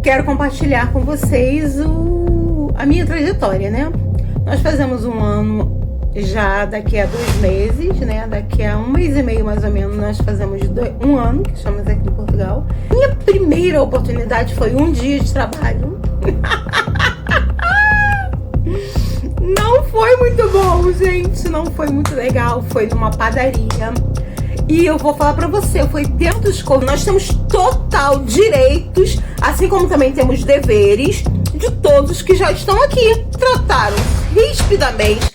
quero compartilhar com vocês a minha trajetória, né? Nós fazemos um ano já daqui a 2 meses, né? Daqui a 1 mês e meio, mais ou menos, nós fazemos um ano que estamos aqui em Portugal. Minha primeira oportunidade foi um dia de trabalho. Não foi muito bom, gente. Não foi muito legal. Foi numa padaria. E eu vou falar pra você, foi dentro da escola. Nós temos total direitos, assim como também temos deveres de todos que já estão aqui. Trataram rispidamente.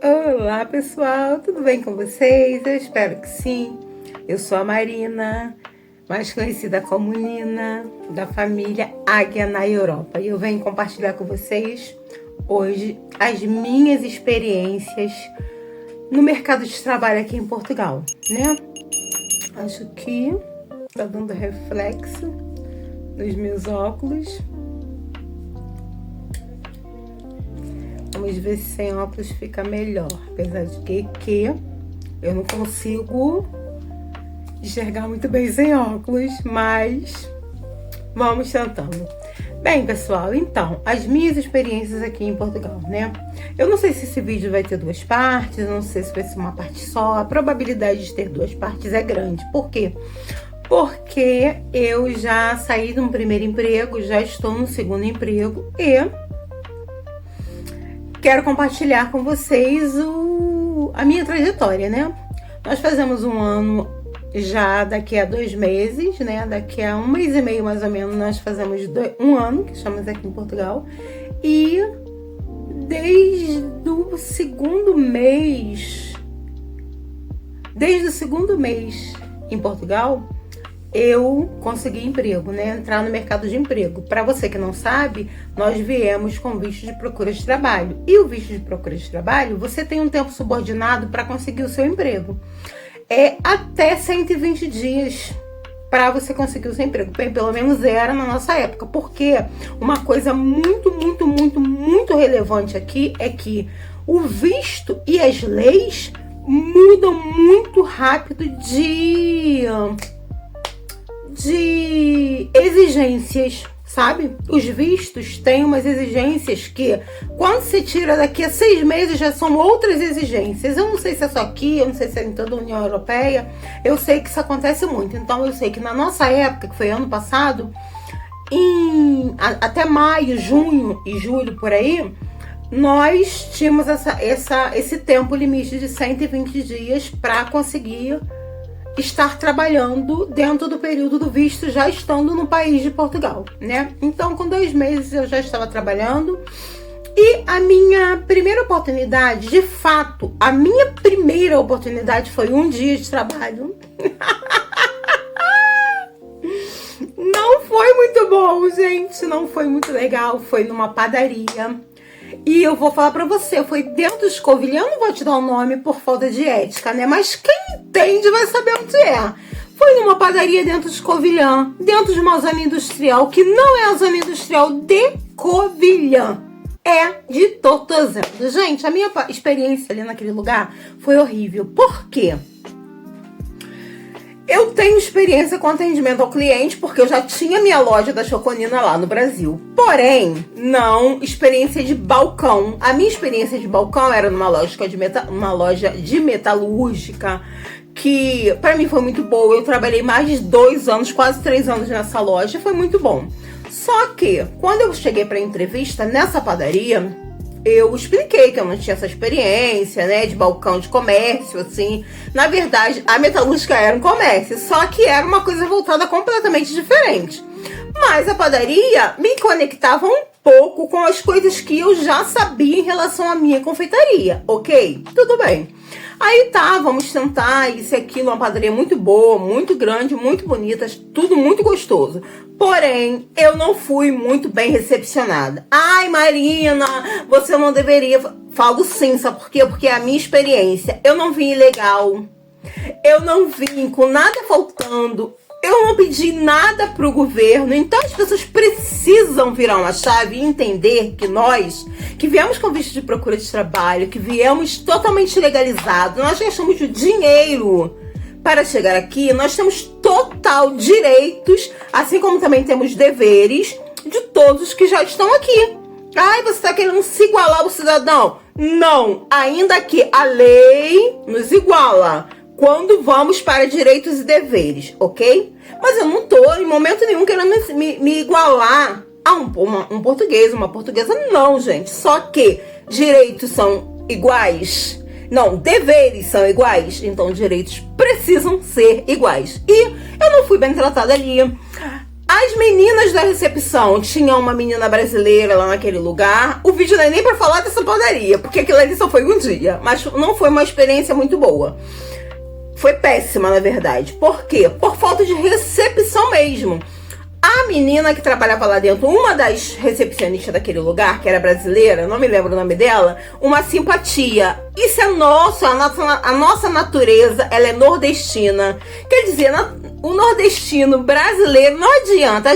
Olá, pessoal, tudo bem com vocês? Eu espero que sim. Eu sou a Marina, mais conhecida como Nina, da família Águia na Europa. E eu venho compartilhar com vocês hoje as minhas experiências no mercado de trabalho aqui em Portugal, né? Acho que tá dando reflexo nos meus óculos. Vamos ver se sem óculos fica melhor, apesar de que eu não consigo enxergar muito bem sem óculos, mas vamos tentando. Bem, pessoal, então, as minhas experiências aqui em Portugal, né? Eu não sei se esse vídeo vai ter 2 partes, eu não sei se vai ser uma parte só. A probabilidade de ter 2 partes é grande. Por quê? Porque eu já saí de um primeiro emprego, já estou no segundo emprego e quero compartilhar com vocês a minha trajetória, né? Nós fazemos um ano já daqui a 2 meses, né? Daqui a 1 mês e meio, mais ou menos, nós fazemos um ano que estamos aqui em Portugal. E desde o segundo mês em Portugal, eu consegui emprego, né? Entrar no mercado de emprego. Para você que não sabe, nós viemos com visto de procura de trabalho. E o visto de procura de trabalho, você tem um tempo subordinado para conseguir o seu emprego. É até 120 dias para você conseguir o seu emprego. Bem, pelo menos era na nossa época. Porque uma coisa muito relevante aqui é que o visto e as leis mudam muito rápido de exigências, sabe? Os vistos têm umas exigências que, quando você tira daqui a 6 meses, já são outras exigências. Eu não sei se é só aqui, eu não sei se é em toda a União Europeia, eu sei que isso acontece muito. Então, eu sei que na nossa época, que foi ano passado, até maio, junho e julho, por aí, nós tínhamos esse tempo limite de 120 dias para conseguir estar trabalhando dentro do período do visto, já estando no país de Portugal, né? Então, com 2 meses eu já estava trabalhando. E a minha primeira oportunidade, de fato, a minha primeira oportunidade foi um dia de trabalho. Não foi muito bom, gente, não foi muito legal, foi numa padaria. E eu vou falar pra você, foi dentro do Escovilhã, eu não vou te dar o nome por falta de ética, né? Mas quem entende vai saber onde é. Foi numa padaria dentro do Escovilhã, dentro de uma zona industrial, que não é a zona industrial de Covilhã, é de Totozelo. Gente, a minha experiência ali naquele lugar foi horrível. Por quê? Eu tenho experiência com atendimento ao cliente, porque eu já tinha minha loja da Choconina lá no Brasil. Porém, não experiência de balcão. A minha experiência de balcão era numa loja de metalúrgica, que pra mim foi muito boa. Eu trabalhei mais de 2 anos, quase 3 anos nessa loja, foi muito bom. Só que, quando eu cheguei pra entrevista nessa padaria, eu expliquei que eu não tinha essa experiência, né, de balcão de comércio, assim. Na verdade, a metalúrgica era um comércio, só que era uma coisa voltada completamente diferente. Mas a padaria me conectava um pouco com as coisas que eu já sabia em relação à minha confeitaria, ok? Tudo bem. Aí tá, vamos tentar isso e aquilo, uma padaria muito boa, muito grande, muito bonita, tudo muito gostoso. Porém, eu não fui muito bem recepcionada. Ai, Marina, você não deveria... Falo sim, sabe por quê? Porque é a minha experiência. Eu não vim ilegal, eu não vim com nada faltando, eu não pedi nada pro governo. Então as pessoas precisam virar uma chave e entender que nós, que viemos com visto de procura de trabalho, que viemos totalmente legalizados, nós gastamos dinheiro para chegar aqui, nós temos total direitos, assim como também temos deveres de todos que já estão aqui. Ai, você está querendo se igualar ao cidadão? Não, ainda que a lei nos iguala quando vamos para direitos e deveres, ok? Mas eu não tô em momento nenhum querendo me igualar a um português, uma portuguesa, não, gente. Só que direitos são iguais. Não, deveres são iguais, então direitos precisam ser iguais. E eu não fui bem tratada ali. As meninas da recepção, tinha uma menina brasileira lá naquele lugar. O vídeo não é nem pra falar dessa padaria, porque aquilo ali só foi um dia. Mas não foi uma experiência muito boa. Foi péssima, na verdade. Por quê? Por falta de recepção mesmo. A menina que trabalhava lá dentro, uma das recepcionistas daquele lugar, que era brasileira, não me lembro o nome dela, uma simpatia. Isso é nosso, a nossa natureza, ela é nordestina. Quer dizer, o nordestino brasileiro não adianta.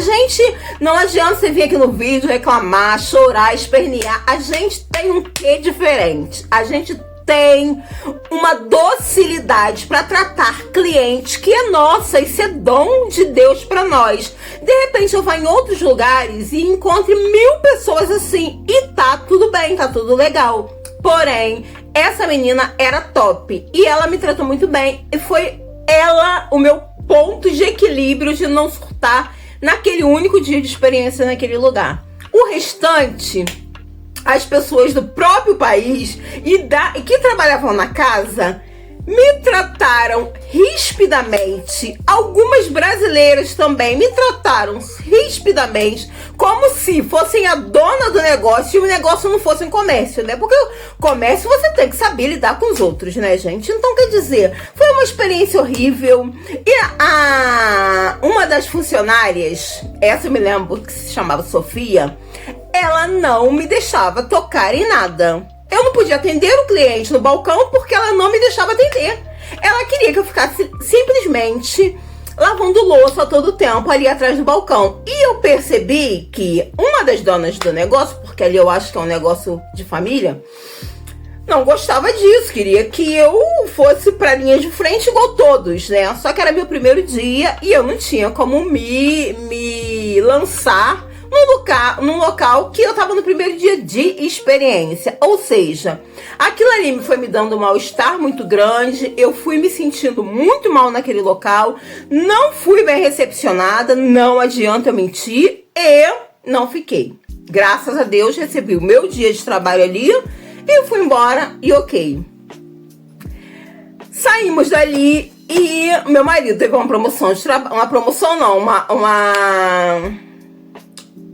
Não adianta você vir aqui no vídeo reclamar, chorar, espernear. A gente tem um quê diferente. A gente tem uma docilidade para tratar clientes que é nossa, isso é dom de Deus para nós. De repente eu vou em outros lugares e encontre 1000 pessoas assim e tá tudo bem, tá tudo legal. Porém, essa menina era top e ela me tratou muito bem e foi ela o meu ponto de equilíbrio de não surtar naquele único dia de experiência naquele lugar. O restante, as pessoas do próprio país e que trabalhavam na casa me trataram rispidamente. Algumas brasileiras também me trataram rispidamente, como se fossem a dona do negócio e o negócio não fosse um comércio, né? Porque o comércio você tem que saber lidar com os outros, né, gente? Então, quer dizer, foi uma experiência horrível. E uma das funcionárias, essa eu me lembro que se chamava Sofia, ela não me deixava tocar em nada. Eu não podia atender o cliente no balcão porque ela não me deixava atender. Ela queria que eu ficasse simplesmente lavando louça todo o tempo ali atrás do balcão. E eu percebi que uma das donas do negócio, porque ali eu acho que é um negócio de família, não gostava disso. Queria que eu fosse pra linha de frente igual todos, né? Só que era meu primeiro dia e eu não tinha como me lançar num local que eu tava no primeiro dia de experiência. Ou seja, aquilo ali foi me dando um mal-estar muito grande, eu fui me sentindo muito mal naquele local, não fui bem recepcionada, não adianta eu mentir, e não fiquei. Graças a Deus, recebi o meu dia de trabalho ali, e fui embora, e ok. Saímos dali, e meu marido teve uma promoção de trabalho, uma promoção não,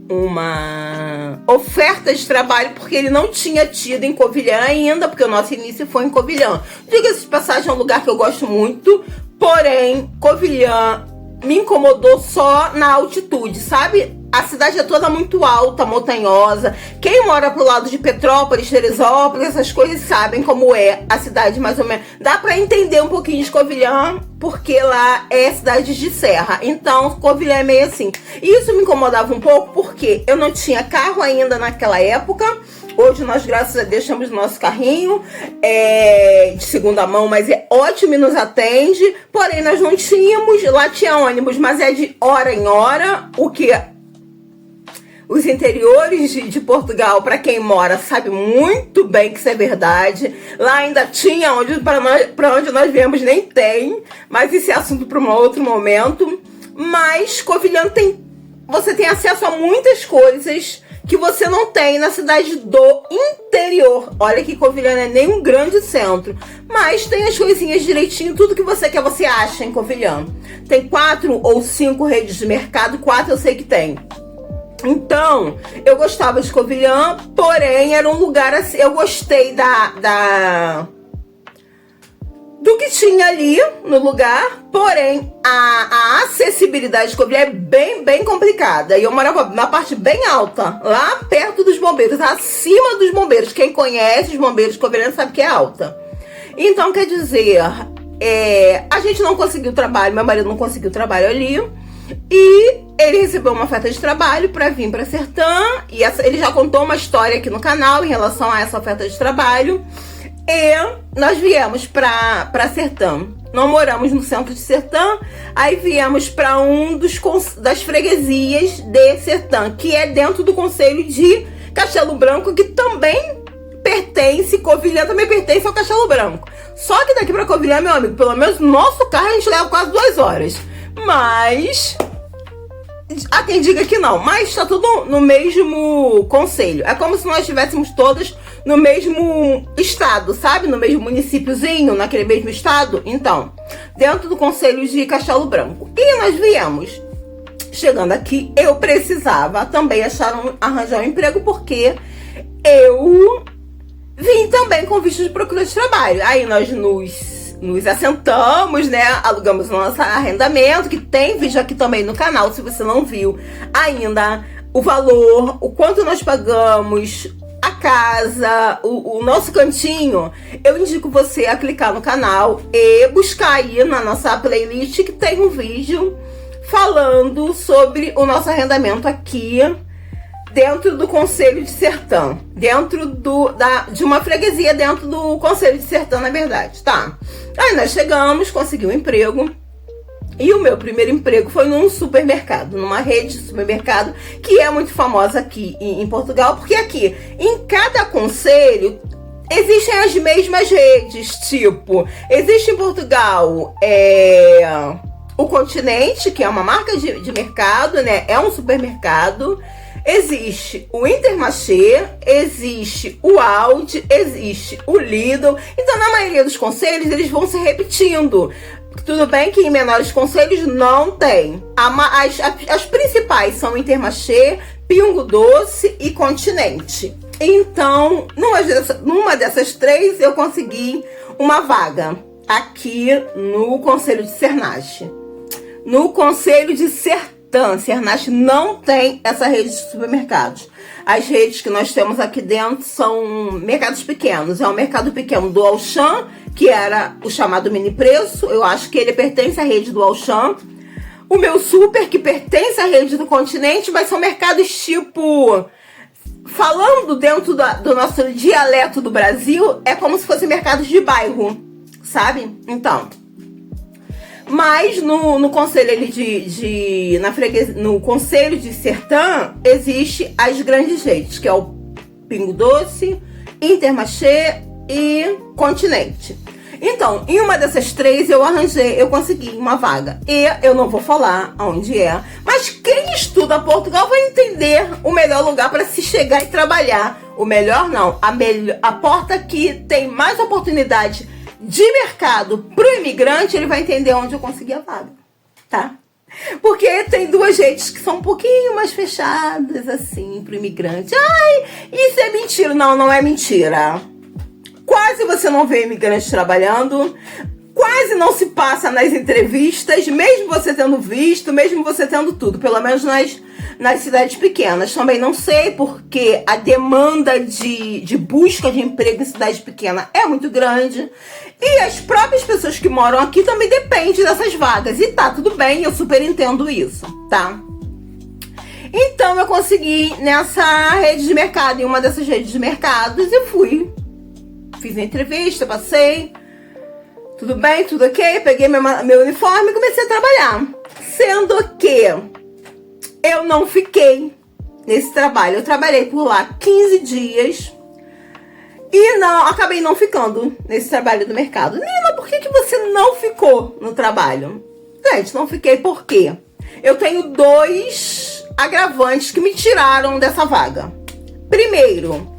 uma oferta de trabalho, porque ele não tinha tido em Covilhã ainda, porque o nosso início foi em Covilhã. Diga-se de passagem, é um lugar que eu gosto muito, porém, Covilhã me incomodou só na altitude, sabe? A cidade é toda muito alta, montanhosa. Quem mora pro lado de Petrópolis, Teresópolis, essas coisas sabem como é a cidade, mais ou menos. Dá pra entender um pouquinho de Covilhã, porque lá é cidade de serra. Então, Covilhã é meio assim. E isso me incomodava um pouco, porque eu não tinha carro ainda naquela época. Hoje nós, graças a Deus, temos nosso carrinho de segunda mão, mas é ótimo e nos atende. Porém, nós não tínhamos, lá tinha ônibus, mas é de hora em hora, o que os interiores de Portugal, para quem mora, sabe muito bem que isso é verdade. Lá ainda tinha, para onde nós viemos nem tem, mas isso é assunto para um outro momento. Mas Covilhã você tem acesso a muitas coisas que você não tem na cidade do interior. Olha que Covilhã não é nem um grande centro, mas tem as coisinhas direitinho, tudo que você quer você acha em Covilhã. Tem 4 ou 5 redes de mercado, 4 eu sei que tem. Então, eu gostava de Covilhã, porém era um lugar assim, eu gostei do que tinha ali no lugar, porém a acessibilidade de Covilhã é bem complicada. E eu morava na parte bem alta, lá perto dos bombeiros, acima dos bombeiros. Quem conhece os bombeiros de Covilhã sabe que é alta. Então, quer dizer, a gente não conseguiu trabalho, meu marido não conseguiu trabalho ali. E ele recebeu uma oferta de trabalho para vir para Sertã. E ele já contou uma história aqui no canal em relação a essa oferta de trabalho. E nós viemos para Sertã. não moramos no centro de Sertã, aí viemos para das freguesias de Sertã, que é dentro do concelho de Castelo Branco, que também pertence, Covilhã também pertence ao Castelo Branco. Só que daqui para Covilhã, meu amigo, pelo menos no nosso carro a gente leva quase 2 horas. Mas há quem diga que não, mas está tudo no mesmo concelho. É como se nós estivéssemos todas no mesmo estado, sabe? No mesmo municípiozinho, naquele mesmo estado. Então, dentro do concelho de Castelo Branco. E nós viemos. Chegando aqui, eu precisava também arranjar um emprego, porque eu vim também com visto de procura de trabalho. Aí nós nos assentamos, né? Alugamos nosso arrendamento, que tem vídeo aqui também no canal, se você não viu ainda, o valor, o quanto nós pagamos, a casa, o nosso cantinho. Eu indico você a clicar no canal e buscar aí na nossa playlist, que tem um vídeo falando sobre o nosso arrendamento aqui dentro do concelho de Sertã, dentro de uma freguesia dentro do concelho de Sertã, na verdade, tá? Aí nós chegamos, consegui um emprego. E o meu primeiro emprego foi num supermercado, numa rede de supermercado que é muito famosa aqui em Portugal, porque aqui, em cada concelho, existem as mesmas redes, tipo, existe em Portugal o Continente, que é uma marca de mercado, né? É um supermercado. Existe o Intermarché, existe o Aldi, existe o Lidl. Então, na maioria dos concelhos, eles vão se repetindo. Tudo bem que em menores concelhos não tem. As principais são Intermarché, Pingo Doce e Continente. Então, numa dessas 3, eu consegui uma vaga aqui no concelho de Cernache. No concelho de Sertã, Cernache não tem essa rede de supermercados. As redes que nós temos aqui dentro são mercados pequenos. É um mercado pequeno do Auchan, que era o chamado Mini Preço. Eu acho que ele pertence à rede do Auchan. O meu super, que pertence à rede do Continente, mas são mercados tipo... Falando dentro do nosso dialeto do Brasil, é como se fossem mercados de bairro, sabe? Então... Mas no concelho no concelho de Sertã, existe as grandes redes, que é o Pingo Doce, Intermarché e Continente. Então, em uma dessas 3 eu consegui uma vaga. E eu não vou falar onde é, mas quem estuda Portugal vai entender o melhor lugar para se chegar e trabalhar. O melhor não, a porta que tem mais oportunidade de mercado pro imigrante, ele vai entender onde eu consegui a vaga, tá? Porque tem 2 redes que são um pouquinho mais fechadas, assim, pro imigrante. Ai, isso é mentira. Não, não é mentira. Quase você não vê imigrante trabalhando, quase não se passa nas entrevistas, mesmo você tendo visto, mesmo você tendo tudo, pelo menos nas cidades pequenas. Também não sei, porque a demanda de busca de emprego em cidade pequena é muito grande. E as próprias pessoas que moram aqui também dependem dessas vagas. E tá, tudo bem, eu super entendo isso, tá? Então eu consegui nessa rede de mercado, em uma dessas redes de mercados, e fui. Fiz a entrevista, passei. Tudo bem, tudo ok. Peguei meu uniforme e comecei a trabalhar. Sendo que eu não fiquei nesse trabalho. Eu trabalhei por lá 15 dias. E acabei não ficando nesse trabalho do mercado. Nina, por que você não ficou no trabalho? Gente, não fiquei por quê? Eu tenho 2 agravantes que me tiraram dessa vaga. Primeiro,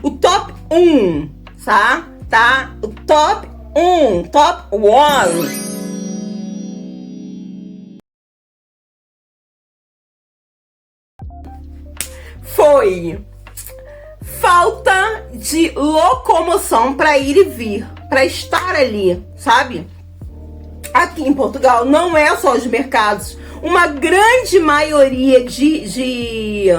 o top 1, tá? O top 1, foi falta de locomoção para ir e vir, para estar ali, sabe? Aqui em Portugal não é só os mercados, uma grande maioria de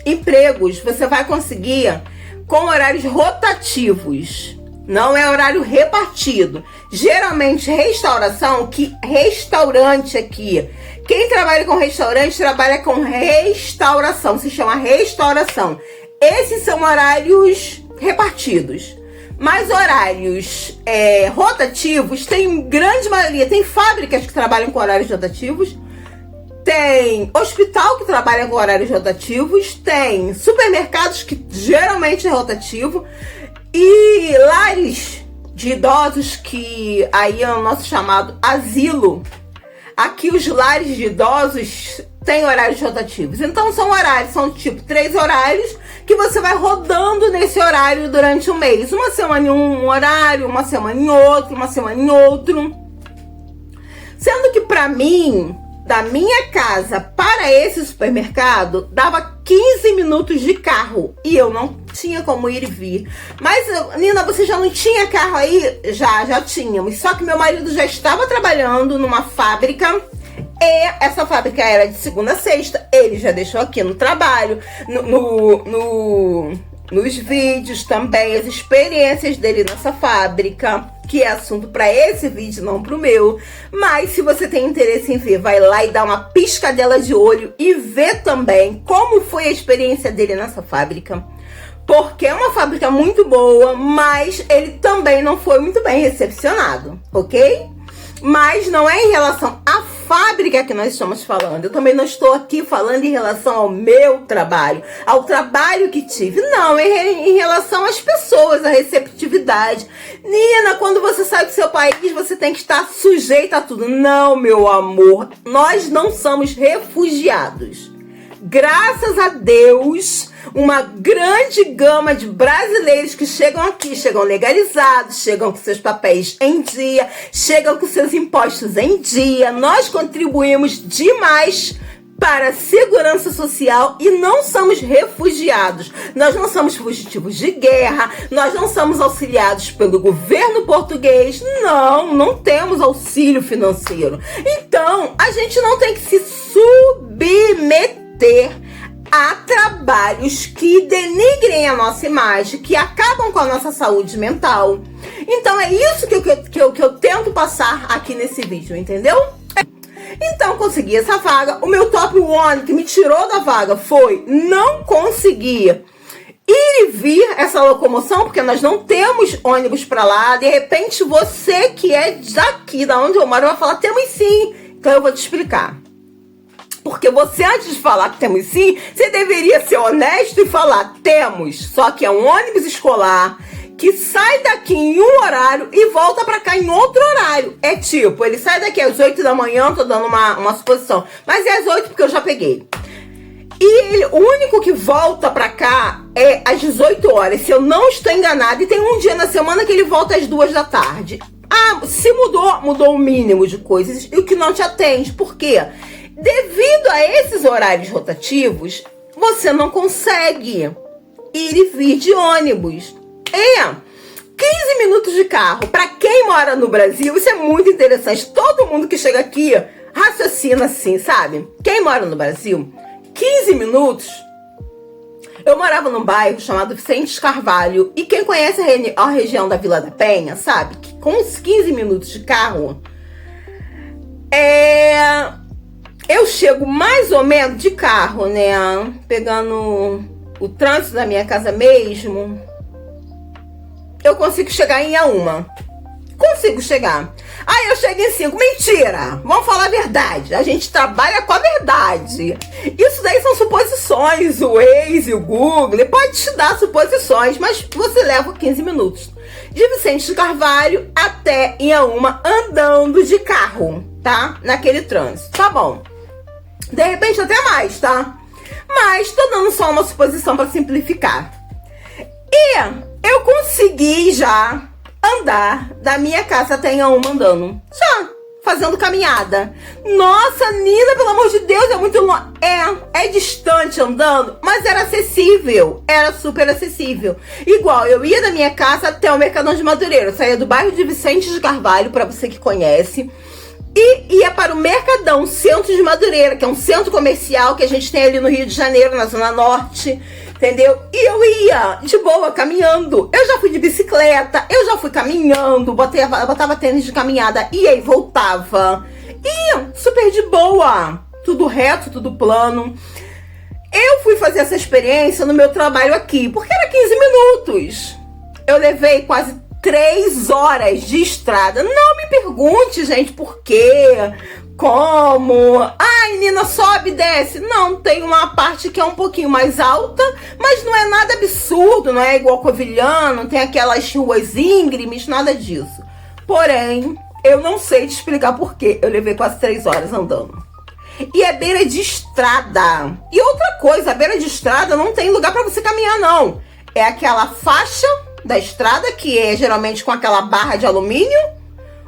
empregos você vai conseguir com horários rotativos, não é horário repartido. Geralmente restaurante aqui, quem trabalha com restaurante trabalha com restauração, se chama restauração. Esses são horários repartidos. Mas horários rotativos, tem grande maioria, tem fábricas que trabalham com horários rotativos, tem hospital que trabalha com horários rotativos, tem supermercados que geralmente é rotativo, e lares de idosos, que aí é o nosso chamado asilo. Aqui os lares de idosos têm horários rotativos. Então são tipo 3 horários que você vai rodando nesse horário durante um mês. Uma semana em um horário, uma semana em outro, uma semana em outro. Sendo que pra mim, da minha casa para esse supermercado, dava 15 minutos de carro. E eu não tinha como ir e vir. Mas, Nina, você já não tinha carro aí? Já tínhamos. Só que meu marido já estava trabalhando numa fábrica. E essa fábrica era de segunda a sexta. Ele já deixou aqui no trabalho, nos vídeos também, as experiências dele nessa fábrica, que é assunto para esse vídeo, não pro meu. Mas se você tem interesse em ver, vai lá e dá uma piscadela de olho e vê também como foi a experiência dele nessa fábrica. Porque é uma fábrica muito boa, mas ele também não foi muito bem recepcionado, ok? Mas não é em relação à fábrica que nós estamos falando. Eu também não estou aqui falando em relação ao meu trabalho, ao trabalho que tive. Não, é em relação às pessoas, à receptividade. Nina, quando você sai do seu país, você tem que estar sujeita a tudo. Não, meu amor, nós não somos refugiados. Graças a Deus, uma grande gama de brasileiros que chegam aqui, chegam legalizados, chegam com seus papéis em dia, chegam com seus impostos em dia. Nós contribuímos demais para a segurança social e não somos refugiados. Nós não somos fugitivos de guerra, nós não somos auxiliados pelo governo português, não temos auxílio financeiro. Então, a gente não tem que se submeter a trabalhos que denigrem a nossa imagem, que acabam com a nossa saúde mental. Então é isso que eu tento passar aqui nesse vídeo, entendeu? Então consegui essa vaga. O meu top 1 que me tirou da vaga foi não conseguir ir e vir essa locomoção, porque nós não temos ônibus pra lá. De repente você que é daqui, da onde eu moro, vai falar, temos sim. Então eu vou te explicar. Porque você, antes de falar que temos sim, você deveria ser honesto e falar, temos. Só que é um ônibus escolar que sai daqui em um horário e volta pra cá em outro horário. É tipo, ele sai daqui às 8 da manhã, tô dando uma suposição, mas é às 8 porque eu já peguei. E o único que volta pra cá é às 18 horas, se eu não estou enganada. E tem um dia na semana que ele volta às 2 da tarde. Ah, se mudou o mínimo de coisas e o que não te atende. Por quê? Devido a esses horários rotativos, você não consegue ir e vir de ônibus. 15 minutos de carro. Para quem mora no Brasil, isso é muito interessante. Todo mundo que chega aqui raciocina assim, sabe? Quem mora no Brasil, 15 minutos. Eu morava num bairro chamado Vicente Carvalho. E quem conhece a região da Vila da Penha, sabe? Que com uns 15 minutos de carro, eu chego mais ou menos de carro, né? Pegando o trânsito da minha casa mesmo, eu consigo chegar em A1. Consigo chegar. Aí eu chego em 5. Mentira! Vamos falar a verdade. A gente trabalha com a verdade. Isso daí são suposições. O Waze, o Google, ele pode te dar suposições, mas você leva 15 minutos. De Vicente de Carvalho até em A1 andando de carro, tá? Naquele trânsito. Tá bom. De repente até mais, tá? Mas tô dando só uma suposição para simplificar. E eu consegui já andar da minha casa até em A1 andando. Já, fazendo caminhada. Nossa, Nina, pelo amor de Deus, é muito longe. É distante andando, mas era acessível. Era super acessível. Igual, eu ia da minha casa até o Mercadão de Madureira. Eu saía do bairro de Vicente de Carvalho, para você que conhece, e ia para o Mercadão, centro de Madureira, que é um centro comercial que a gente tem ali no Rio de Janeiro, na Zona Norte, entendeu? E eu ia de boa, caminhando. Eu já fui de bicicleta, eu já fui caminhando, botava tênis de caminhada, ia e voltava. Ia super de boa, tudo reto, tudo plano. Eu fui fazer essa experiência no meu trabalho aqui, porque era 15 minutos. Eu levei quase 3 horas de estrada. Não me pergunte, gente, por quê, como. Ai, Nina, sobe e desce. Não, tem uma parte que é um pouquinho mais alta, mas não é nada absurdo, não é igual Covilhã, não tem aquelas ruas íngremes, nada disso. Porém, eu não sei te explicar por quê. Eu levei quase 3 horas andando. E é beira de estrada. E outra coisa, a beira de estrada não tem lugar pra você caminhar, não. É aquela faixa da estrada, que é geralmente com aquela barra de alumínio.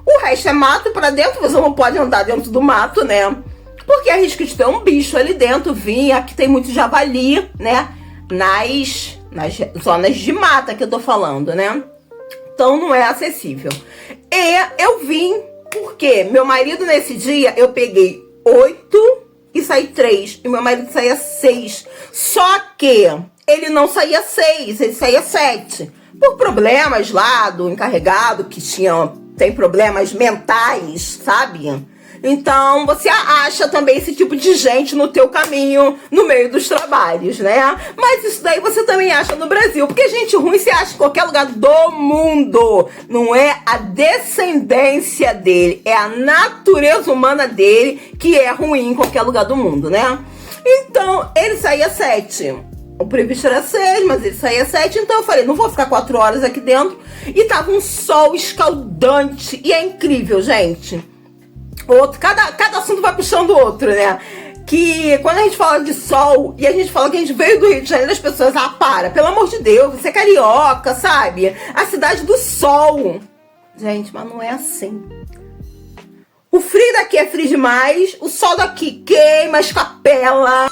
O resto é mato pra dentro, você não pode andar dentro do mato, né? Porque arrisca de ter um bicho ali dentro, aqui tem muito javali, né? Nas zonas de mata que eu tô falando, né? Então não é acessível. E eu vim, porque meu marido nesse dia, eu peguei 8 e saí 3. E meu marido saía 6. Só que ele não saía 6, ele saía 7. Por problemas lá do encarregado, que tem problemas mentais, sabe? Então, você acha também esse tipo de gente no teu caminho, no meio dos trabalhos, né? Mas isso daí você também acha no Brasil, porque gente ruim se acha em qualquer lugar do mundo. Não é a descendência dele, é a natureza humana dele que é ruim em qualquer lugar do mundo, né? Então, ele saía 7. O previsto era 6, mas ele saía 7, então eu falei, não vou ficar 4 horas aqui dentro. E tava um sol escaldante, e é incrível, gente. Cada assunto vai puxando o outro, né? Que quando a gente fala de sol e a gente fala que a gente veio do Rio de Janeiro, as pessoas, para, pelo amor de Deus, você é carioca, sabe? A cidade do sol. Gente, mas não é assim. O frio daqui é frio demais, o sol daqui queima, escapela.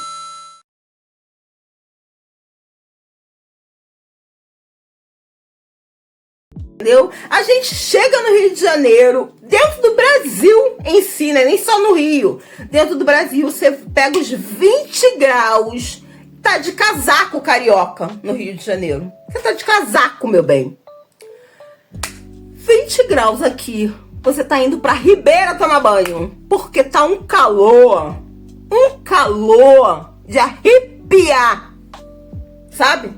Entendeu? A gente chega no Rio de Janeiro, dentro do Brasil em si, né? Nem só no Rio. Dentro do Brasil, você pega os 20 graus, tá de casaco carioca no Rio de Janeiro. Você tá de casaco, meu bem. 20 graus aqui, você tá indo pra Ribeira tomar banho, porque tá um calor de arrepiar, sabe?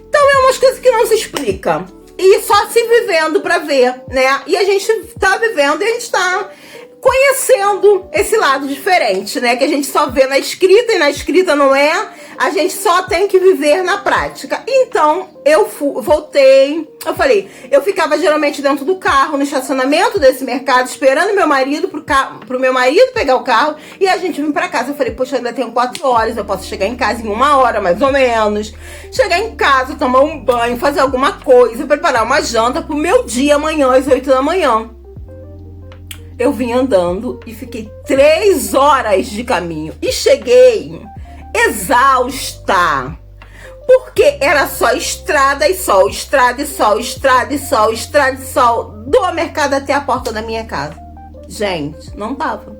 Então é umas coisas que não se explica. E só se vivendo pra ver, né? E a gente tá vivendo e a gente tá conhecendo esse lado diferente, né? Que a gente só vê na escrita e na escrita não é. A gente só tem que viver na prática. Então, eu voltei. Eu falei, eu ficava geralmente dentro do carro, no estacionamento desse mercado, esperando meu marido pro meu marido pegar o carro. E a gente vim pra casa. Eu falei, poxa, eu ainda tenho 4 horas, eu posso chegar em casa em 1 hora, mais ou menos. Chegar em casa, tomar um banho, fazer alguma coisa, preparar uma janta pro meu dia amanhã, às 8 da manhã. Eu vim andando e fiquei 3 horas de caminho. E cheguei exausta. Porque era só estrada e sol, estrada e sol, estrada e sol, estrada e sol, do mercado até a porta da minha casa. Gente, não dava.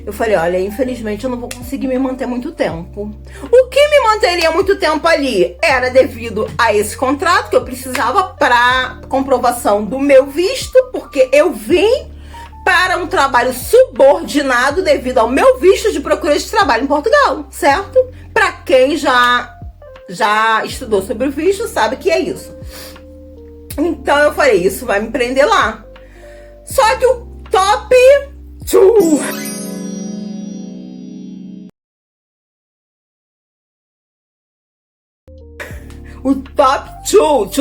Eu falei, olha, infelizmente eu não vou conseguir me manter muito tempo. O que me manteria muito tempo ali era devido a esse contrato que eu precisava para comprovação do meu visto, porque eu vim para um trabalho subordinado devido ao meu visto de procura de trabalho em Portugal, certo? Para quem já estudou sobre o visto, sabe que é isso. Então eu falei, isso vai me prender lá. Só que o top 2... O top 2,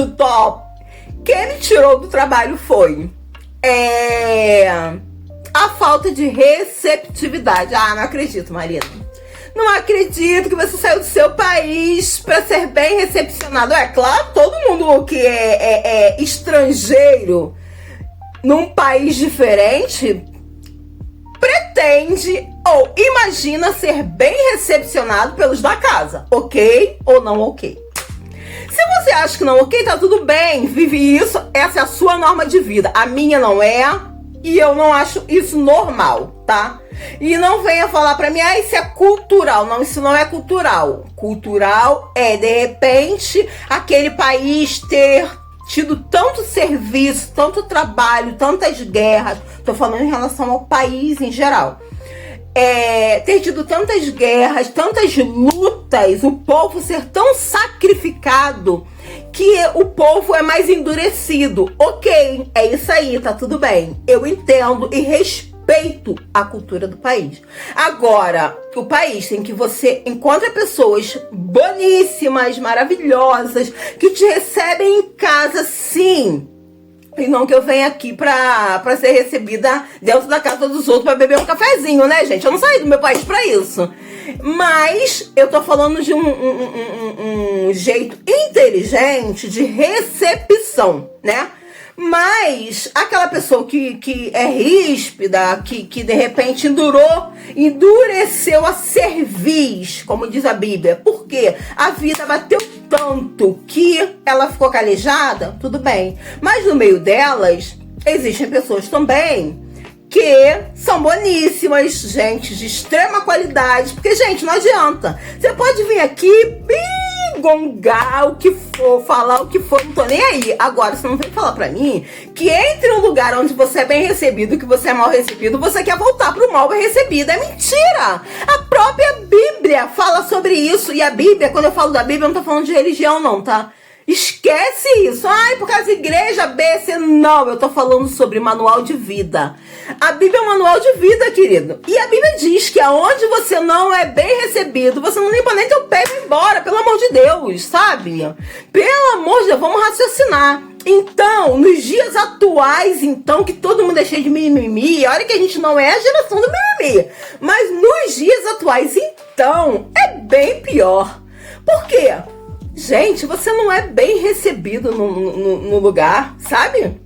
quem me tirou do trabalho foi a falta de receptividade. Não acredito, Marina. Não acredito que você saiu do seu país para ser bem recepcionado. É claro, todo mundo que é estrangeiro num país diferente pretende ou imagina ser bem recepcionado pelos da casa, ok ou não ok? Se você acha que não, ok, tá tudo bem, vive isso, essa é a sua norma de vida. A minha não é, e eu não acho isso normal, tá? E não venha falar pra mim, isso é cultural. Não, isso não é cultural. Cultural é, de repente, aquele país ter tido tanto serviço, tanto trabalho, tantas guerras. Tô falando em relação ao país em geral. Ter tido tantas guerras, tantas lutas, o povo ser tão sacrificado que o povo é mais endurecido. Ok, é isso aí, tá tudo bem. Eu entendo e respeito a cultura do país. Agora, o país em que você encontra pessoas boníssimas, maravilhosas, que te recebem em casa, sim. E não que eu venha aqui pra ser recebida dentro da casa dos outros pra beber um cafezinho, né, gente? Eu não saí do meu país pra isso. Mas eu tô falando de um jeito inteligente de recepção, né? Mas aquela pessoa que é ríspida, que de repente endureceu a cerviz, como diz a Bíblia. Por quê? A vida bateu tanto que ela ficou calejada, tudo bem. Mas no meio delas, existem pessoas também que são boníssimas, gente de extrema qualidade. Porque, gente, não adianta. Você pode vir aqui gongar o que for, falar o que for, não tô nem aí. Agora, você não vem falar pra mim que entre um lugar onde você é bem recebido, que você é mal recebido, você quer voltar pro mal recebido. É mentira! A própria Bíblia fala sobre isso. E a Bíblia, quando eu falo da Bíblia, eu não tô falando de religião não, tá? Esquece isso. Ai, por causa da igreja B, C. Não, eu tô falando sobre manual de vida. A Bíblia é um manual de vida, querido. E a Bíblia diz que aonde você não é bem recebido, você não limpa nem teu pé e vai embora. Pelo amor de Deus, sabe? Pelo amor de Deus, vamos raciocinar. Então, nos dias atuais, então, que todo mundo é cheio de mimimi, olha que a gente não é a geração do mimimi. Mas nos dias atuais, então, é bem pior. Por quê? Gente, você não é bem recebido no lugar, sabe?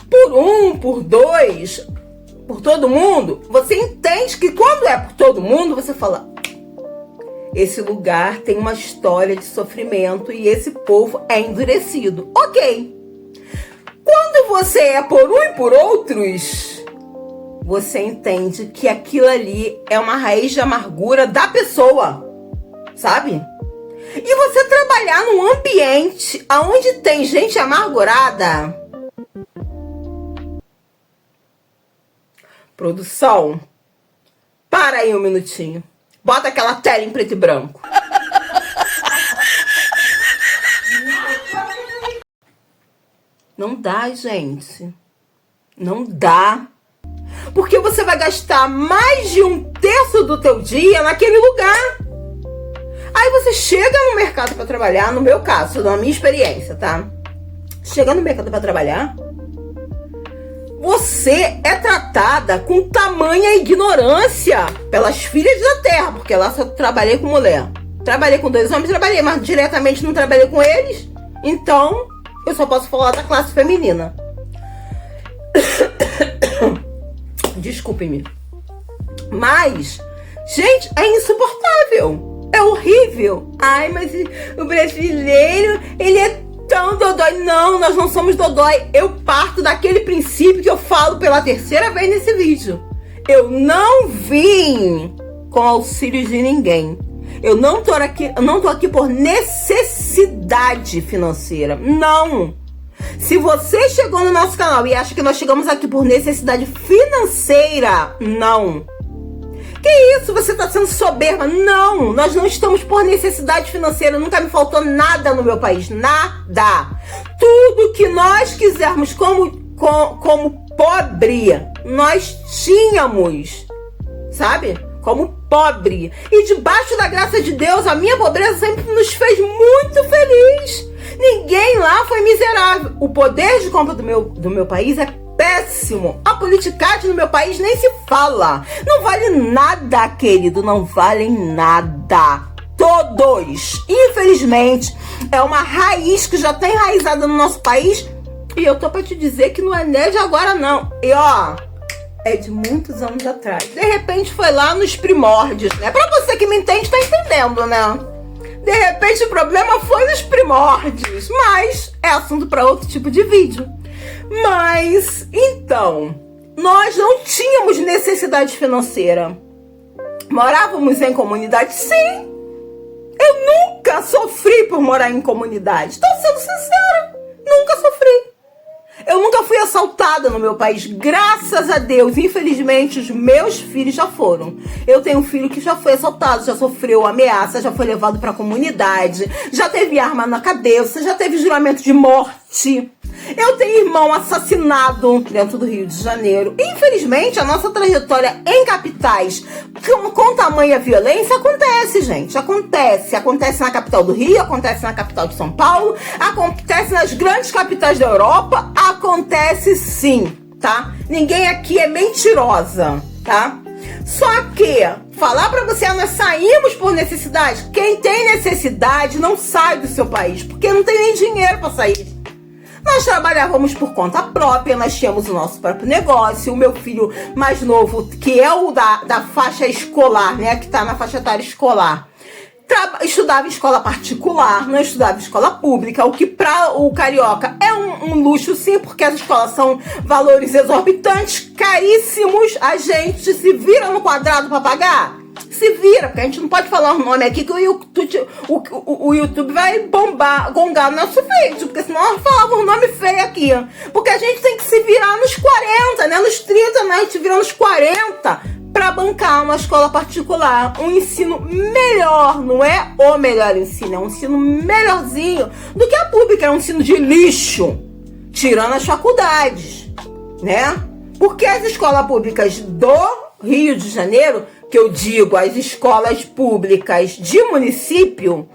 Por um, por dois, por todo mundo. Você entende que quando é por todo mundo, você fala... Esse lugar tem uma história de sofrimento e esse povo é endurecido. Ok. Quando você é por um e por outros, você entende que aquilo ali é uma raiz de amargura da pessoa, sabe? E você trabalhar num ambiente onde tem gente amargurada... Produção, para aí um minutinho. Bota aquela tela em preto e branco. Não dá, gente. Não dá. Porque você vai gastar mais de 1/3 do teu dia naquele lugar. Aí você chega no mercado para trabalhar, no meu caso, na minha experiência, tá? Chega no mercado para trabalhar, você é tratada com tamanha ignorância pelas filhas da terra, porque lá só trabalhei com mulher. Trabalhei com 2 homens, trabalhei, mas diretamente não trabalhei com eles. Então, eu só posso falar da classe feminina. Desculpe-me. Mas, gente, é insuportável. É horrível. Ai, mas o brasileiro, ele é tão dodói. Não, nós não somos dodói. Eu parto daquele princípio que eu falo pela 3ª vez nesse vídeo. Eu não vim com auxílio de ninguém. Eu não tô aqui por necessidade financeira. Não. Se você chegou no nosso canal e acha que nós chegamos aqui por necessidade financeira, não. Que isso? Você tá sendo soberba? Não, nós não estamos por necessidade financeira. Nunca me faltou nada no meu país. Nada. Tudo que nós quisermos como pobre, nós tínhamos. Sabe? Como pobre. E debaixo da graça de Deus, a minha pobreza sempre nos fez muito feliz. Ninguém lá foi miserável. O poder de compra do meu país é péssimo. A politicagem no meu país nem se fala. Não vale nada, querido. Não valem nada. Todos. Infelizmente, é uma raiz que já tá enraizada no nosso país. E eu tô pra te dizer que não é nem de agora, não. E ó, é de muitos anos atrás. De repente foi lá nos primórdios, né? Pra você que me entende, tá entendendo, né? De repente o problema foi nos primórdios. Mas é assunto pra outro tipo de vídeo. Mas, então, nós não tínhamos necessidade financeira. Morávamos em comunidade? Sim. Eu nunca sofri por morar em comunidade. Estou sendo sincera. Nunca sofri. Eu nunca fui assaltada no meu país, graças a Deus. Infelizmente, os meus filhos já foram. Eu tenho um filho que já foi assaltado, já sofreu ameaça, já foi levado pra comunidade, já teve arma na cabeça, já teve juramento de morte. Eu tenho irmão assassinado dentro do Rio de Janeiro. Infelizmente, a nossa trajetória em capitais com tamanha violência acontece, gente. Acontece. Acontece na capital do Rio, acontece na capital de São Paulo, acontece nas grandes capitais da Europa. Acontece sim, tá? Ninguém aqui é mentirosa, tá? Só que falar pra você, nós saímos por necessidade. Quem tem necessidade não sai do seu país, porque não tem nem dinheiro pra sair. Nós trabalhávamos por conta própria, nós tínhamos o nosso próprio negócio. O meu filho mais novo, que é o da faixa escolar, né, que tá na faixa etária escolar, estudava em escola particular, não estudava em escola pública, o que para o carioca é um luxo sim, porque as escolas são valores exorbitantes, caríssimos. A gente se vira no quadrado para pagar. Se vira, porque a gente não pode falar o nome aqui que o YouTube vai gongar o nosso vídeo, porque senão nós falamos um nome feio aqui. Porque a gente tem que se virar nos 40, né? Nos 30, né? A gente vira nos 40 para bancar uma escola particular. Um ensino melhor, não é o melhor ensino, é um ensino melhorzinho do que a pública, é um ensino de lixo, tirando as faculdades, né? Porque as escolas públicas do Rio de Janeiro, que eu digo, as escolas públicas de município,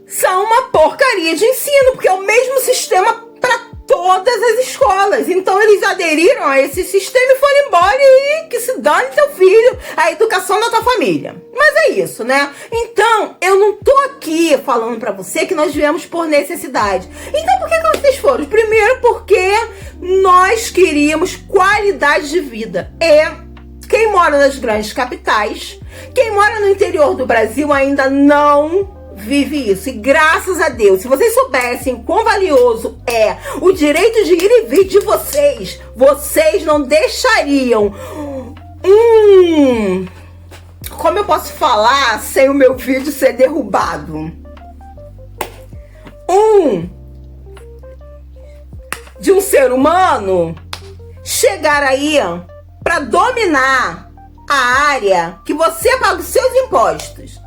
são uma porcaria de ensino, porque é o mesmo sistema para todas as escolas. Então eles aderiram a esse sistema e foram embora, e que se dane teu filho, a educação da tua família. Mas é isso, né? Então, eu não tô aqui falando pra você que nós viemos por necessidade. Então, por que vocês foram? Primeiro, porque nós queríamos qualidade de vida. Quem mora nas grandes capitais, quem mora no interior do Brasil ainda não vive isso. E graças a Deus, se vocês soubessem quão valioso é o direito de ir e vir de vocês, vocês não deixariam como eu posso falar sem o meu vídeo ser derrubado? De um ser humano chegar aí para dominar a área que você paga os seus impostos.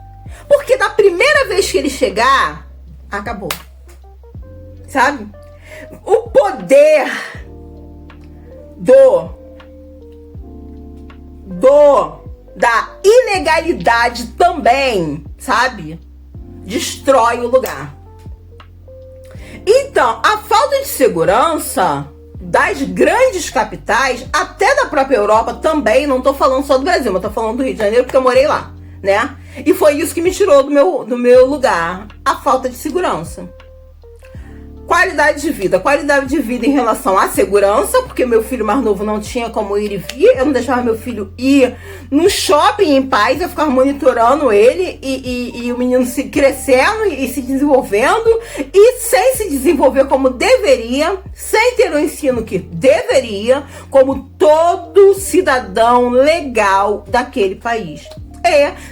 Porque da primeira vez que ele chegar, acabou. Sabe? O poder da ilegalidade também, sabe? Destrói o lugar. Então, a falta de segurança das grandes capitais, até da própria Europa também, não tô falando só do Brasil, mas tô falando do Rio de Janeiro porque eu morei lá, né? E foi isso que me tirou do meu lugar, a falta de segurança. Qualidade de vida em relação à segurança, porque meu filho mais novo não tinha como ir e vir, eu não deixava meu filho ir no shopping em paz, eu ficava monitorando ele e o menino se crescendo e se desenvolvendo, e sem se desenvolver como deveria, sem ter o ensino que deveria, como todo cidadão legal daquele país.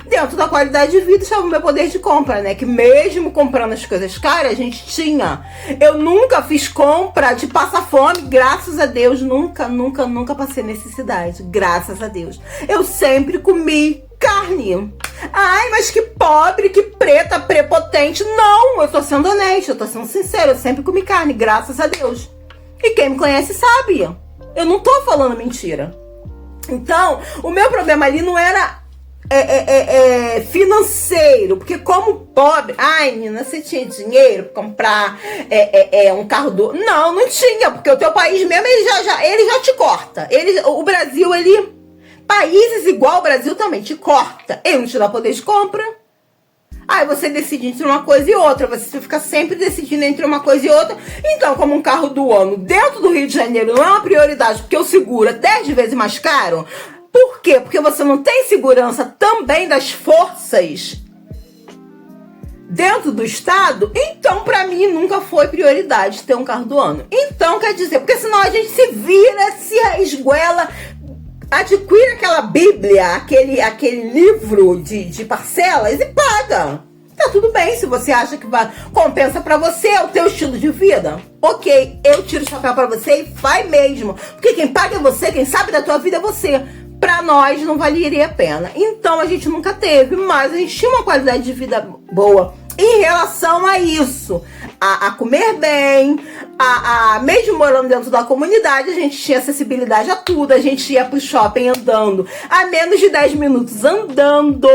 Dentro da qualidade de vida estava o meu poder de compra, né? Que mesmo comprando as coisas caras, a gente tinha. Eu nunca fiz compra de passar fome, graças a Deus. Nunca passei necessidade, graças a Deus. Eu sempre comi carne. Ai, mas que pobre, que preta, prepotente. Não, eu tô sendo honesta, eu tô sendo sincera. Eu sempre comi carne, graças a Deus. E quem me conhece sabe. Eu não tô falando mentira. Então, o meu problema ali não era financeiro, porque como pobre, ai, menina, você tinha dinheiro pra comprar um carro do... Não tinha, porque o teu país mesmo, ele já te corta. O Brasil, países igual ao Brasil também te corta. Ele não te dá poder de compra. Aí você decide entre uma coisa e outra, você fica sempre decidindo entre uma coisa e outra. Então, como um carro do ano dentro do Rio de Janeiro não é uma prioridade, porque o seguro é 10 vezes mais caro. Por quê? Porque você não tem segurança também das forças dentro do estado. Então, pra mim, nunca foi prioridade ter um carro do ano. Então, quer dizer, porque senão a gente se vira, se esguela, adquire aquela bíblia, aquele livro de parcelas e paga. Tá tudo bem, se você acha que compensa pra você, é o teu estilo de vida. Ok, eu tiro o chapéu pra você e vai mesmo. Porque quem paga é você, quem sabe da tua vida é você. Pra nós não valeria a pena. Então a gente nunca teve, mas a gente tinha uma qualidade de vida boa em relação a isso. A comer bem, mesmo morando dentro da comunidade, a gente tinha acessibilidade a tudo. A gente ia pro shopping andando. A menos de 10 minutos andando.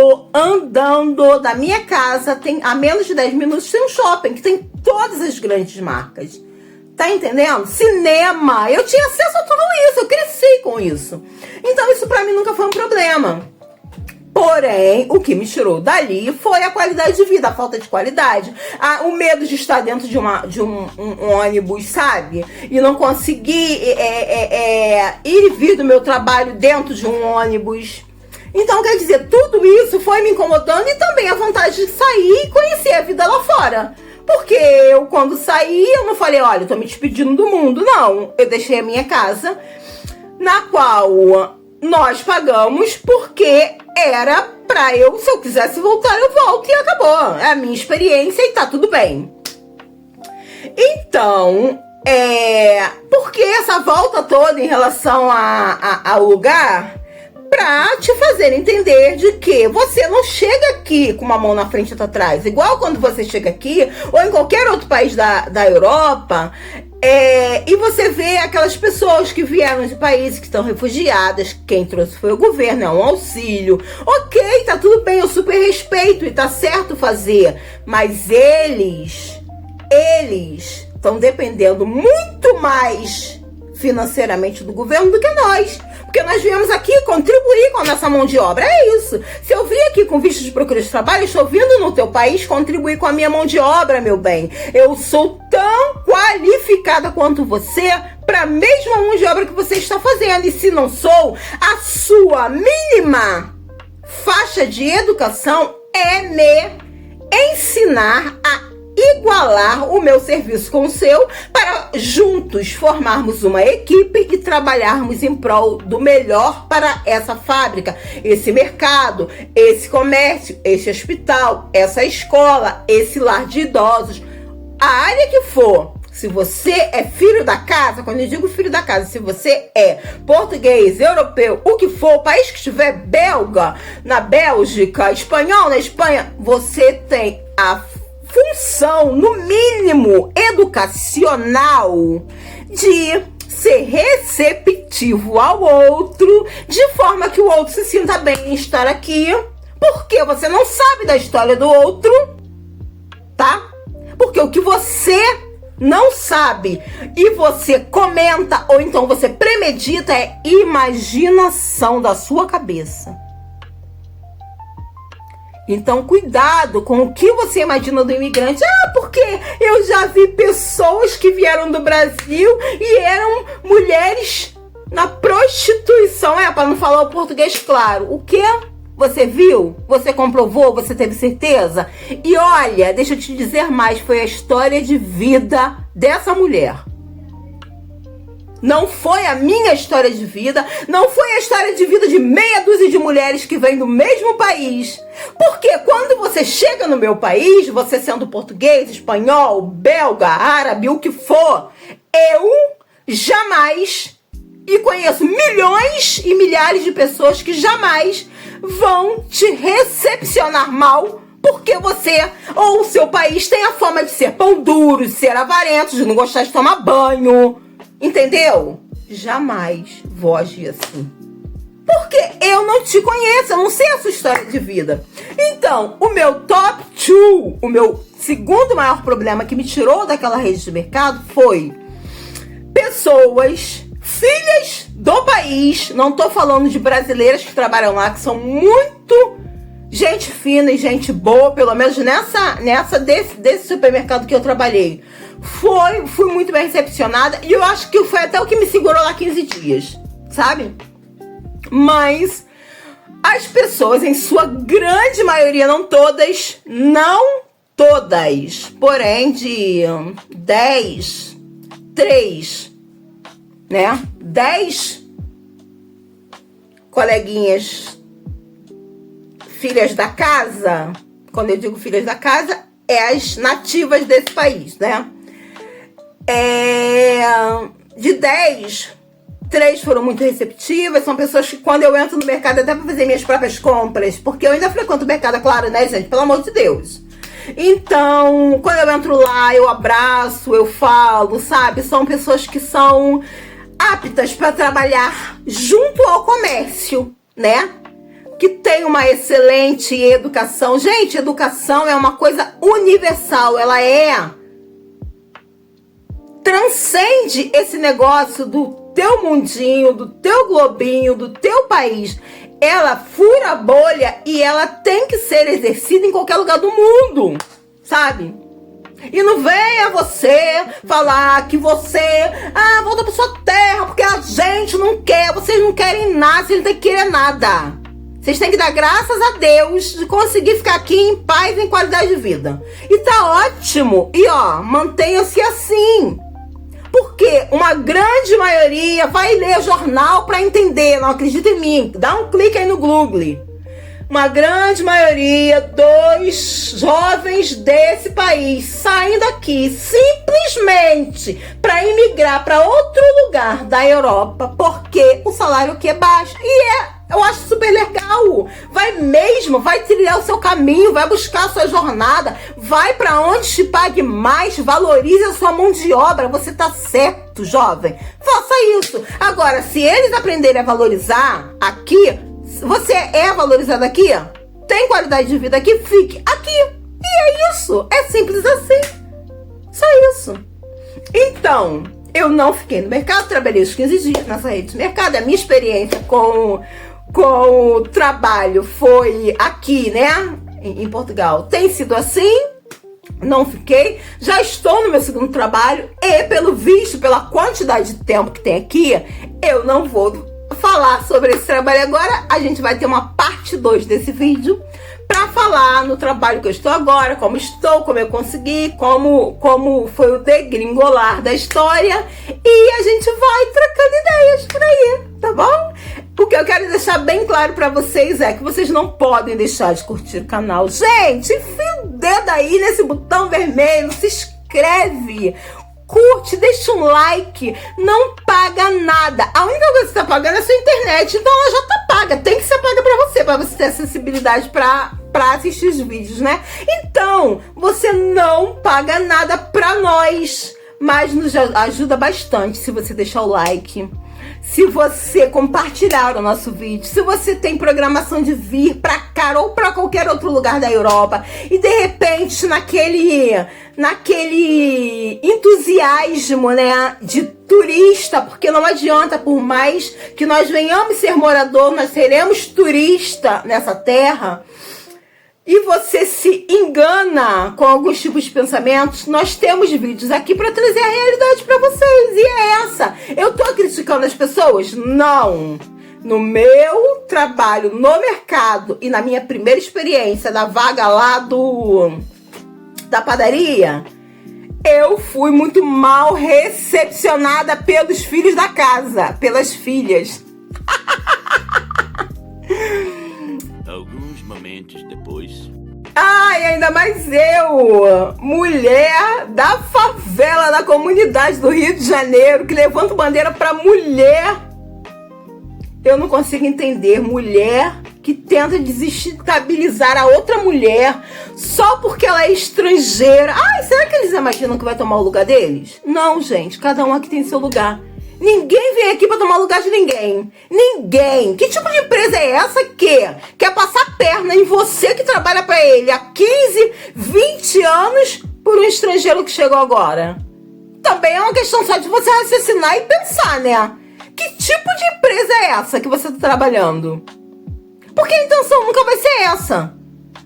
Da minha casa, a menos de 10 minutos tem um shopping que tem todas as grandes marcas. Tá entendendo? Cinema. Eu tinha acesso a tudo isso. Eu cresci com isso. Então isso pra mim nunca foi um problema. Porém, o que me tirou dali foi a qualidade de vida, a falta de qualidade. O medo de estar dentro de um ônibus, sabe? E não conseguir ir e vir do meu trabalho dentro de um ônibus. Então, quer dizer, tudo isso foi me incomodando e também a vontade de sair e conhecer a vida lá fora. Porque eu, quando saí, eu não falei, olha, eu tô me despedindo do mundo. Não, eu deixei a minha casa, na qual nós pagamos porque era pra eu, se eu quisesse voltar, eu volto e acabou. É a minha experiência e tá tudo bem. Então, por que essa volta toda em relação ao lugar? Pra te fazer entender de que você não chega aqui com uma mão na frente e outra atrás. Igual quando você chega aqui, ou em qualquer outro país da Europa, e você vê aquelas pessoas que vieram de países que estão refugiadas, quem trouxe foi o governo, é um auxílio. Ok, tá tudo bem, eu super respeito e tá certo fazer. Mas eles estão dependendo muito mais financeiramente do governo do que nós. Porque nós viemos aqui contribuir com a nossa mão de obra. É isso. Se eu vim aqui com visto de procura de trabalho, eu estou vindo no teu país contribuir com a minha mão de obra, meu bem. Eu sou tão qualificada quanto você para a mesma mão de obra que você está fazendo. E se não sou, a sua mínima faixa de educação é me ensinar a igualar o meu serviço com o seu para juntos formarmos uma equipe e trabalharmos em prol do melhor para essa fábrica, esse mercado, esse comércio, esse hospital, essa escola, esse lar de idosos, a área que for. Se você é filho da casa, quando eu digo filho da casa, se você é português, europeu, o que for, o país que estiver, belga, na Bélgica, espanhol na Espanha, você tem a função, no mínimo, educacional de ser receptivo ao outro, de forma que o outro se sinta bem em estar aqui, porque você não sabe da história do outro, tá? Porque o que você não sabe e você comenta ou então você premedita é imaginação da sua cabeça. Então, cuidado com o que você imagina do imigrante. Porque eu já vi pessoas que vieram do Brasil e eram mulheres na prostituição. Para não falar o português claro. O quê? Você viu? Você comprovou? Você teve certeza? E olha, deixa eu te dizer mais. Foi a história de vida dessa mulher. Não foi a minha história de vida, não foi a história de vida de meia dúzia de mulheres que vêm do mesmo país. Porque quando você chega no meu país, você sendo português, espanhol, belga, árabe, o que for, eu jamais, e conheço milhões e milhares de pessoas que jamais vão te recepcionar mal porque você ou o seu país tem a fama de ser pão duro, de ser avarento, de não gostar de tomar banho. Entendeu? Jamais vou agir assim. Porque eu não te conheço, eu não sei a sua história de vida. Então, o meu top 2, o meu segundo maior problema que me tirou daquela rede de mercado foi pessoas, filhas do país, não tô falando de brasileiras que trabalham lá, que são muito gente fina e gente boa, pelo menos desse supermercado que eu trabalhei. Fui muito bem recepcionada e eu acho que foi até o que me segurou lá 15 dias, sabe? Mas as pessoas, em sua grande maioria, não todas, porém de 3, né? 10 coleguinhas, filhas da casa, quando eu digo filhas da casa, é as nativas desse país, né? De 10, 3 foram muito receptivas. São pessoas que quando eu entro no mercado, até para fazer minhas próprias compras, porque eu ainda frequento o mercado, é claro, né, gente? Pelo amor de Deus. Então, quando eu entro lá, eu abraço, eu falo, sabe? São pessoas que são aptas para trabalhar junto ao comércio, né? Que tem uma excelente educação. Gente, educação é uma coisa universal. Ela transcende esse negócio do teu mundinho, do teu globinho, do teu país. Ela fura a bolha e ela tem que ser exercida em qualquer lugar do mundo, sabe? E não venha você falar que você volta pra sua terra porque a gente não quer. Vocês não querem nada, vocês não têm que querer nada. Vocês têm que dar graças a Deus de conseguir ficar aqui em paz e em qualidade de vida. E tá ótimo. E mantenham-se assim. Porque uma grande maioria vai ler jornal para entender. Não acredita em mim. Dá um clique aí no Google. Uma grande maioria dos jovens desse país saem daqui simplesmente para imigrar para outro lugar da Europa, porque o salário aqui é baixo. Eu acho super legal. Vai trilhar o seu caminho, vai buscar a sua jornada, vai para onde te pague mais, valorize a sua mão de obra. Você tá certo, jovem. Faça isso. Agora, se eles aprenderem a valorizar aqui, você é valorizado aqui, tem qualidade de vida aqui, fique aqui. E é isso. É simples assim. Só isso. Então, eu não fiquei no mercado, trabalhei os 15 dias nessa rede de mercado. A minha experiência com o trabalho foi aqui, né, em Portugal. Tem sido assim. Não fiquei. Já estou no meu segundo trabalho e, pelo visto, pela quantidade de tempo que tem aqui, eu não vou falar sobre esse trabalho agora. A gente vai ter uma parte 2 desse vídeo para falar no trabalho que eu estou agora, como eu consegui, como foi o degringolar da história, e a gente vai trocando ideias por aí, tá bom? O que eu quero deixar bem claro para vocês é que vocês não podem deixar de curtir o canal. Gente, enfia o dedo aí nesse botão vermelho, se inscreve, curte, deixa um like, não paga nada. A única coisa que você tá pagando é a sua internet, então ela já tá paga, tem que ser paga pra você ter acessibilidade pra assistir os vídeos, né? Então, você não paga nada pra nós, mas nos ajuda bastante se você deixar o like, se você compartilhar o nosso vídeo, se você tem programação de vir pra cá ou pra qualquer outro lugar da Europa e de repente naquele entusiasmo, né, de turista, porque não adianta, por mais que nós venhamos ser morador, nós seremos turista nessa terra. E você se engana com alguns tipos de pensamentos, nós temos vídeos aqui para trazer a realidade para vocês. E é essa. Eu tô criticando as pessoas? Não. No meu trabalho no mercado e na minha primeira experiência da vaga lá da padaria, eu fui muito mal recepcionada pelos filhos da casa, pelas filhas. Alguns momentos depois. Ai, ainda mais eu, mulher da favela, da comunidade do Rio de Janeiro, que levanta bandeira pra mulher. Eu não consigo entender mulher que tenta desestabilizar a outra mulher só porque ela é estrangeira. Ai, será que eles imaginam que vai tomar o lugar deles? Não, gente, cada um aqui tem seu lugar. Ninguém vem aqui pra tomar o lugar de ninguém. Ninguém. Que tipo de empresa é essa que quer passar perna em você que trabalha pra ele há 15, 20 anos por um estrangeiro que chegou agora? Também é uma questão só de você raciocinar e pensar, né? Que tipo de empresa é essa que você tá trabalhando? Porque a intenção nunca vai ser essa.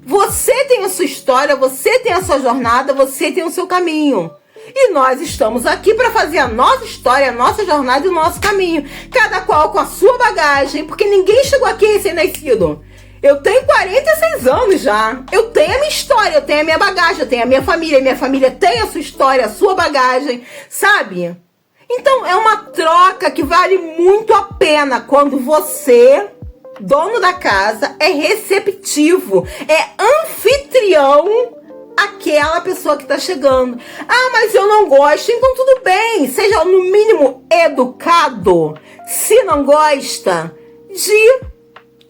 Você tem a sua história, você tem a sua jornada, você tem o seu caminho. E nós estamos aqui para fazer a nossa história, a nossa jornada e o nosso caminho. Cada qual com a sua bagagem, porque ninguém chegou aqui recém-nascido. Eu tenho 46 anos já. Eu tenho a minha história, eu tenho a minha bagagem, eu tenho a minha família tem a sua história, a sua bagagem, sabe? Então é uma troca que vale muito a pena quando você dono da casa, é receptivo, é anfitrião aquela pessoa que tá chegando. Ah, mas eu não gosto. Então tudo bem, seja no mínimo educado, se não gosta, de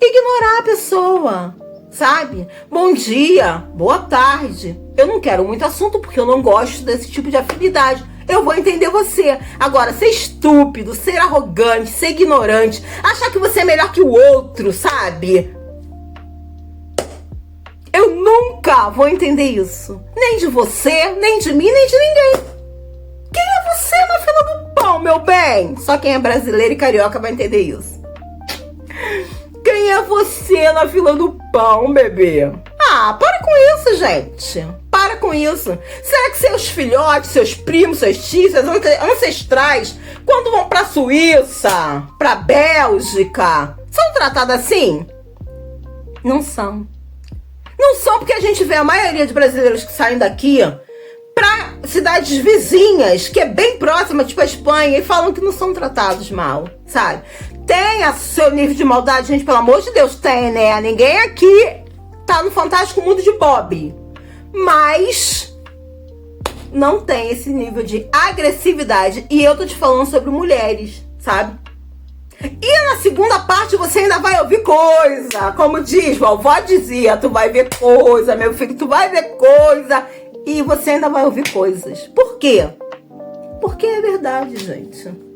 ignorar a pessoa, sabe? Bom dia, boa tarde. Eu não quero muito assunto porque eu não gosto desse tipo de afinidade. Eu vou entender você. Agora, ser estúpido, ser arrogante, ser ignorante, achar que você é melhor que o outro, sabe? Eu nunca vou entender isso. Nem de você, nem de mim, nem de ninguém. Quem é você na fila do pão, meu bem? Só quem é brasileiro e carioca vai entender isso. Quem é você na fila do pão, bebê? Ah, para com isso, gente. Para com isso. Será que seus filhotes, seus primos, seus tios, seus ancestrais, quando vão pra Suíça, pra Bélgica, são tratados assim? Não são. Não são, porque a gente vê a maioria de brasileiros que saem daqui pra cidades vizinhas, que é bem próxima, tipo a Espanha, e falam que não são tratados mal, sabe? Tem a seu nível de maldade, gente, pelo amor de Deus, tem, né? Ninguém aqui tá no fantástico mundo de Bob. Mas não tem esse nível de agressividade. E eu tô te falando sobre mulheres, sabe? E na segunda parte você ainda vai ouvir coisa. Como diz, vovó dizia, tu vai ver coisa, meu filho, tu vai ver coisa. E você ainda vai ouvir coisas. Por quê? Porque é verdade, gente.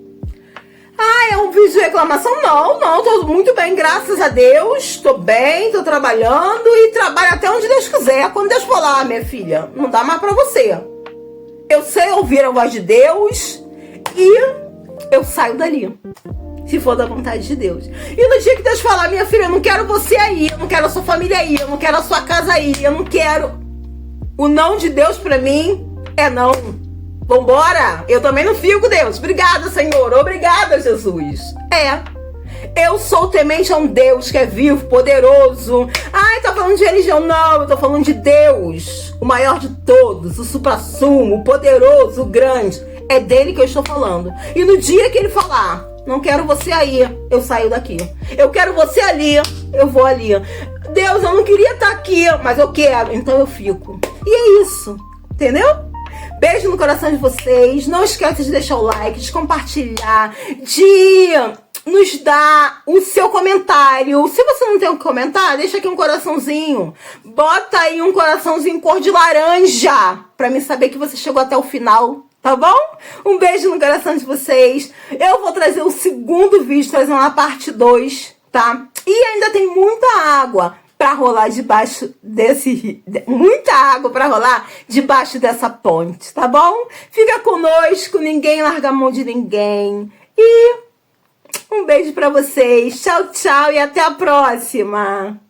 Ah, é um vídeo de reclamação? Não, tô muito bem, graças a Deus. Tô bem, tô trabalhando e trabalho até onde Deus quiser. Quando Deus falar, minha filha, não dá mais pra você. Eu sei ouvir a voz de Deus e eu saio dali. Se for da vontade de Deus. E no dia que Deus falar, minha filha, eu não quero você aí, eu não quero a sua família aí, eu não quero a sua casa aí, eu não quero. O não de Deus pra mim é não. Vambora! Eu também não fico, Deus. Obrigada, Senhor. Obrigada, Jesus. Eu sou temente a um Deus que é vivo, poderoso. Ai, tá falando de religião? Não, eu tô falando de Deus. O maior de todos, o suprassumo, o poderoso, o grande. É dele que eu estou falando. E no dia que ele falar, não quero você aí, eu saio daqui. Eu quero você ali, eu vou ali. Deus, eu não queria estar aqui, mas eu quero, então eu fico. E é isso, entendeu? Beijo no coração de vocês. Não esqueça de deixar o like, de compartilhar, de nos dar o seu comentário. Se você não tem o que comentar, deixa aqui um coraçãozinho. Bota aí um coraçãozinho cor de laranja pra mim saber que você chegou até o final. Tá bom? Um beijo no coração de vocês. Eu vou trazer o segundo vídeo, trazer uma parte 2, tá? E ainda tem muita água pra rolar debaixo desse... Muita água pra rolar debaixo dessa ponte, tá bom? Fica conosco, ninguém larga a mão de ninguém. E um beijo pra vocês. Tchau, tchau e até a próxima.